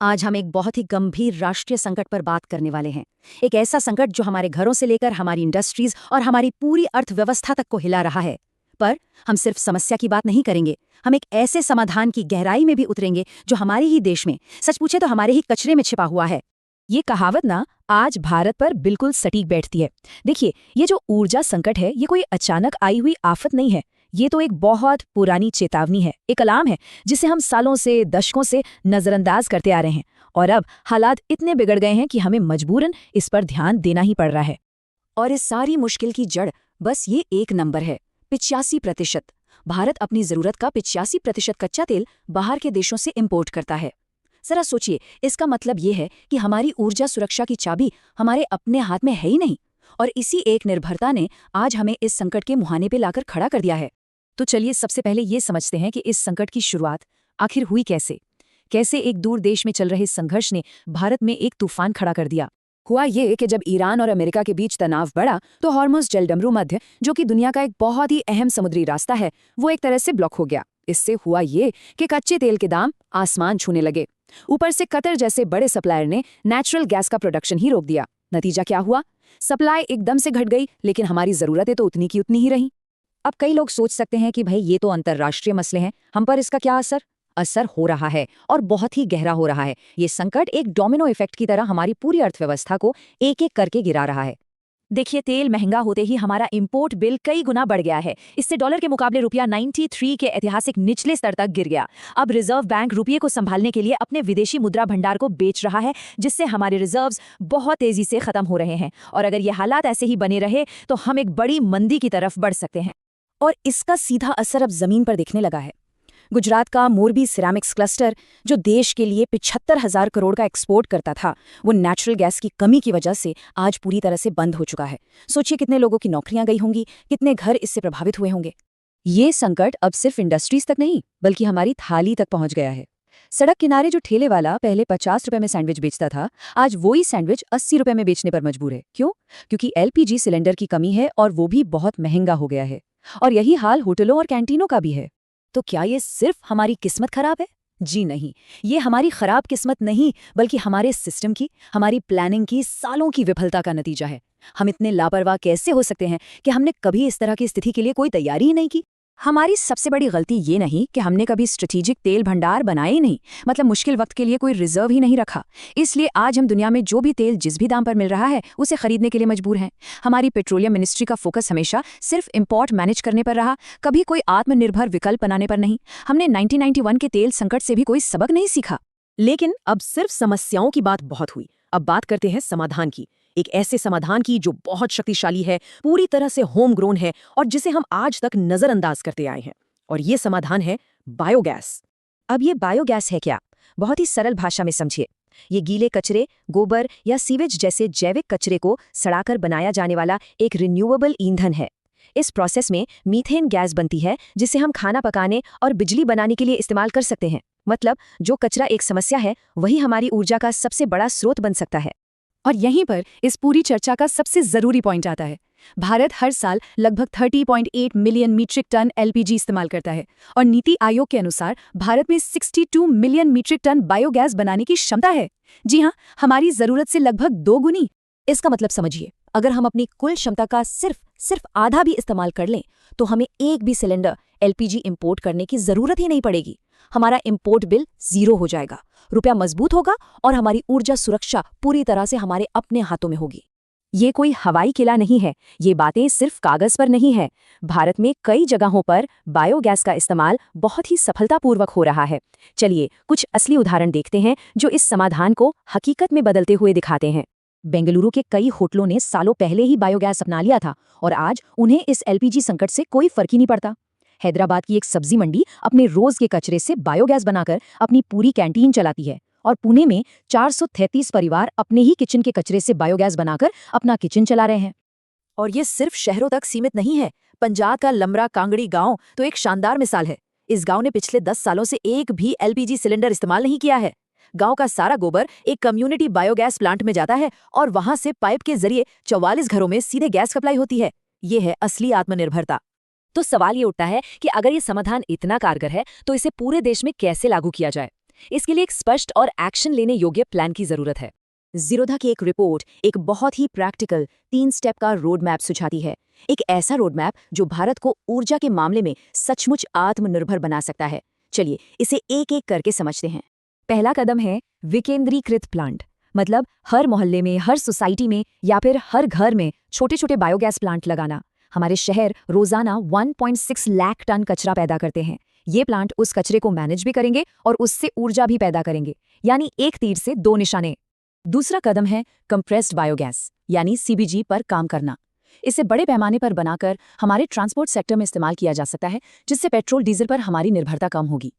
आज हम एक बहुत ही गंभीर राष्ट्रीय संकट पर बात करने वाले हैं। एक ऐसा संकट जो हमारे घरों से लेकर हमारी इंडस्ट्रीज और हमारी पूरी अर्थव्यवस्था तक को हिला रहा है। पर हम सिर्फ समस्या की बात नहीं करेंगे, हम एक ऐसे समाधान की गहराई में भी उतरेंगे जो हमारे ही देश में, सच पूछे तो हमारे ही कचरे में छिपा हुआ है। ये कहावत ना आज भारत पर बिल्कुल सटीक बैठती है। देखिए, ये जो ऊर्जा संकट है, ये कोई अचानक आई हुई आफत नहीं है। ये तो एक बहुत पुरानी चेतावनी है, एक अलार्म है जिसे हम सालों से, दशकों से नजरअंदाज करते आ रहे हैं। और अब हालात इतने बिगड़ गए हैं कि हमें मजबूरन इस पर ध्यान देना ही पड़ रहा है। और इस सारी मुश्किल की जड़ बस ये एक नंबर है, 85%। भारत अपनी जरूरत का 85% कच्चा तेल बाहर के देशों से इंपोर्ट करता है। जरा सोचिए, इसका मतलब ये है कि हमारी ऊर्जा सुरक्षा की चाबी हमारे अपने हाथ में है ही नहीं। और इसी एक निर्भरता ने आज हमें इस संकट के मुहाने पे लाकर खड़ा कर दिया है। तो चलिए सबसे पहले ये समझते हैं कि इस संकट की शुरुआत आखिर हुई कैसे। कैसे एक दूर देश में चल रहे संघर्ष ने भारत में एक तूफान खड़ा कर दिया। हुआ ये कि जब ईरान और अमेरिका के बीच तनाव बढ़ा तो हॉर्मुज़ जलडमरू मध्य, जो कि दुनिया का एक बहुत ही अहम समुद्री रास्ता है, वो एक तरह से ब्लॉक हो गया। इससे हुआ ये कि कच्चे तेल के दाम आसमान छूने लगे। ऊपर से कतर जैसे बड़े सप्लायर ने नेचुरल गैस का प्रोडक्शन ही रोक दिया। नतीजा क्या हुआ? सप्लाई एकदम से घट गई, लेकिन हमारी जरूरतें तो उतनी की उतनी ही रहीं। अब कई लोग सोच सकते हैं कि भाई ये तो अंतर्राष्ट्रीय मसले हैं, हम पर इसका क्या असर हो रहा है, और बहुत ही गहरा हो रहा है। ये संकट एक डोमिनो इफेक्ट की तरह हमारी पूरी अर्थव्यवस्था को एक एक करके गिरा रहा है। देखिए, तेल महंगा होते ही हमारा इंपोर्ट बिल कई गुना बढ़ गया है। इससे डॉलर के मुकाबले रुपया 93 के ऐतिहासिक निचले स्तर तक गिर गया। अब रिजर्व बैंक रुपये को संभालने के लिए अपने विदेशी मुद्रा भंडार को बेच रहा है, जिससे हमारे रिजर्व्स बहुत तेजी से खत्म हो रहे हैं। और अगर ये हालात ऐसे ही बने रहे तो हम एक बड़ी मंदी की तरफ बढ़ सकते हैं। और इसका सीधा असर अब जमीन पर दिखने लगा है। गुजरात का मोरबी सिरेमिक्स क्लस्टर, जो देश के लिए 75,000 करोड़ का एक्सपोर्ट करता था, वो नेचुरल गैस की कमी की वजह से आज पूरी तरह से बंद हो चुका है। सोचिए कितने लोगों की नौकरियां गई होंगी, कितने घर इससे प्रभावित हुए होंगे। ये संकट अब सिर्फ इंडस्ट्रीज तक नहीं, बल्कि हमारी थाली तक पहुंच गया है। सड़क किनारे जो ठेले वाला पहले 50 रुपए में सैंडविच बेचता था, आज वही सैंडविच 80 रुपए में बेचने पर मजबूर है। क्यों? क्योंकि LPG सिलेंडर की कमी है और वो भी बहुत महंगा हो गया है। और यही हाल होटलों और कैंटीनों का भी है। तो क्या ये सिर्फ हमारी किस्मत खराब है? जी नहीं, ये हमारी खराब किस्मत नहीं, बल्कि हमारे सिस्टम की, हमारी प्लानिंग की सालों की विफलता का नतीजा है। हम इतने लापरवाह कैसे हो सकते हैं कि हमने कभी इस तरह की स्थिति के लिए कोई तैयारी ही नहीं की। हमारी सबसे बड़ी गलती ये नहीं कि हमने कभी स्ट्रेटेजिक तेल भंडार बनाए ही नहीं, मतलब मुश्किल वक्त के लिए कोई रिजर्व ही नहीं रखा। इसलिए आज हम दुनिया में जो भी तेल जिस भी दाम पर मिल रहा है, उसे खरीदने के लिए मजबूर हैं। हमारी पेट्रोलियम मिनिस्ट्री का फोकस हमेशा सिर्फ इंपोर्ट मैनेज करने पर रहा, कभी कोई आत्मनिर्भर विकल्प बनाने पर नहीं। हमने 1991 के तेल संकट से भी कोई सबक नहीं सीखा। लेकिन अब सिर्फ समस्याओं की बात बहुत हुई, अब बात करते हैं समाधान की। एक ऐसे समाधान की जो बहुत शक्तिशाली है, पूरी तरह से होम ग्रोन है और जिसे हम आज तक नजरअंदाज करते आए हैं। और ये समाधान है बायोगैस। अब ये बायोगैस है क्या? बहुत ही सरल भाषा में समझिए। ये गीले कचरे, गोबर या सीवेज जैसे जैविक कचरे को सड़ाकर बनाया जाने वाला एक रिन्यूएबल ईंधन है। इस प्रोसेस में मीथेन गैस बनती है, जिसे हम खाना पकाने और बिजली बनाने के लिए इस्तेमाल कर सकते हैं। मतलब जो कचरा एक समस्या है, वही हमारी ऊर्जा का सबसे बड़ा स्रोत बन सकता है। और यहीं पर इस पूरी चर्चा का सबसे जरूरी पॉइंट आता है। भारत हर साल लगभग 30.8 मिलियन मीट्रिक टन LPG इस्तेमाल करता है, और नीति आयोग के अनुसार भारत में 62 मिलियन मीट्रिक टन बायोगैस बनाने की क्षमता है। जी हाँ, हमारी जरूरत से लगभग 2 गुनी। इसका मतलब समझिए, अगर हम अपनी कुल क्षमता का सिर्फ आधा भी इस्तेमाल कर लें, तो हमें एक भी सिलेंडर LPG इंपोर्ट करने की जरूरत ही नहीं पड़ेगी। हमारा इंपोर्ट बिल 0 हो जाएगा, रुपया मजबूत होगा और हमारी ऊर्जा सुरक्षा पूरी तरह से हमारे अपने हाथों में होगी। ये कोई हवाई किला नहीं है, ये बातें सिर्फ कागज पर नहीं है। भारत में कई जगहों पर बायोगैस का इस्तेमाल बहुत ही सफलतापूर्वक हो रहा है। चलिए कुछ असली उदाहरण देखते हैं जो इस समाधान को हकीकत में बदलते हुए दिखाते हैं। बेंगलुरु के कई होटलों ने सालों पहले ही बायोगैस अपना लिया था और आज उन्हें इस LPG संकट से कोई फर्क ही नहीं पड़ता। हैदराबाद की एक सब्जी मंडी अपने रोज के कचरे से बायोगैस बनाकर अपनी पूरी कैंटीन चलाती है, और पुणे में 433 परिवार अपने ही किचन के कचरे से बायोगैस बनाकर अपना किचन चला रहे हैं। और ये सिर्फ शहरों तक सीमित नहीं है। पंजाब का लमरा कांगड़ी गांव तो एक शानदार मिसाल है। इस गांव ने पिछले 10 सालों से एक भी LPG सिलेंडर इस्तेमाल नहीं किया है। गांव का सारा गोबर एक कम्युनिटी बायोगैस प्लांट में जाता है और वहां से पाइप के जरिए 44 घरों में सीधे गैस सप्लाई होती है। ये है असली आत्मनिर्भरता। तो सवाल ये उठता है कि अगर ये समाधान इतना कारगर है, तो इसे पूरे देश में कैसे लागू किया जाए। इसके लिए एक स्पष्ट और एक्शन लेने योग्य प्लान की जरूरत है। जीरोधा की एक रिपोर्ट एक बहुत ही प्रैक्टिकल 3 स्टेप का रोड मैप सुझाती है। एक ऐसा रोड मैप जो भारत को ऊर्जा के मामले में सचमुच आत्मनिर्भर बना सकता है। चलिए इसे एक एक करके समझते हैं। पहला कदम है विकेंद्रीकृत प्लांट, मतलब हर मोहल्ले में, हर सोसाइटी में या फिर हर घर में छोटे छोटे बायोगैस प्लांट लगाना। हमारे शहर रोजाना 1.6 लाख टन कचरा पैदा करते हैं। ये प्लांट उस कचरे को मैनेज भी करेंगे और उससे ऊर्जा भी पैदा करेंगे, यानी एक तीर से 2 निशाने। दूसरा कदम है कंप्रेस्ड बायोगैस यानी सीबीजी पर काम करना। इसे बड़े पैमाने पर बनाकर हमारे ट्रांसपोर्ट सेक्टर में इस्तेमाल किया जा सकता है, जिससे पेट्रोल डीजल पर हमारी निर्भरता कम होगी।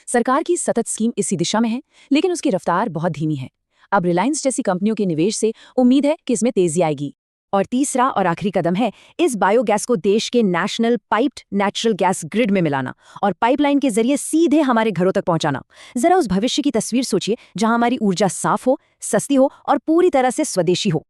सरकार की सतत स्कीम इसी दिशा में है, लेकिन उसकी रफ्तार बहुत धीमी है। अब रिलायंस जैसी कंपनियों के निवेश से उम्मीद है कि इसमें तेजी आएगी। और तीसरा और आखिरी कदम है इस बायोगैस को देश के national piped natural gas grid में मिलाना और पाइपलाइन के जरिए सीधे हमारे घरों तक पहुंचाना। जरा उस भविष्य की तस्वीर सोचिए जहां हमारी ऊर्जा साफ हो, सस्ती हो और पूरी तरह से स्वदेशी हो।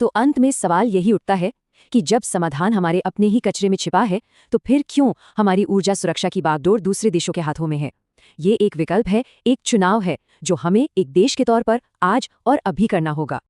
तो अंत में सवाल यही उठता है कि जब समाधान हमारे अपने ही कचरे में छिपा है, तो फिर क्यों हमारी ऊर्जा सुरक्षा की बागडोर दूसरे देशों के हाथों में है? ये एक विकल्प है, एक चुनाव है जो हमें एक देश के तौर पर आज और अभी करना होगा।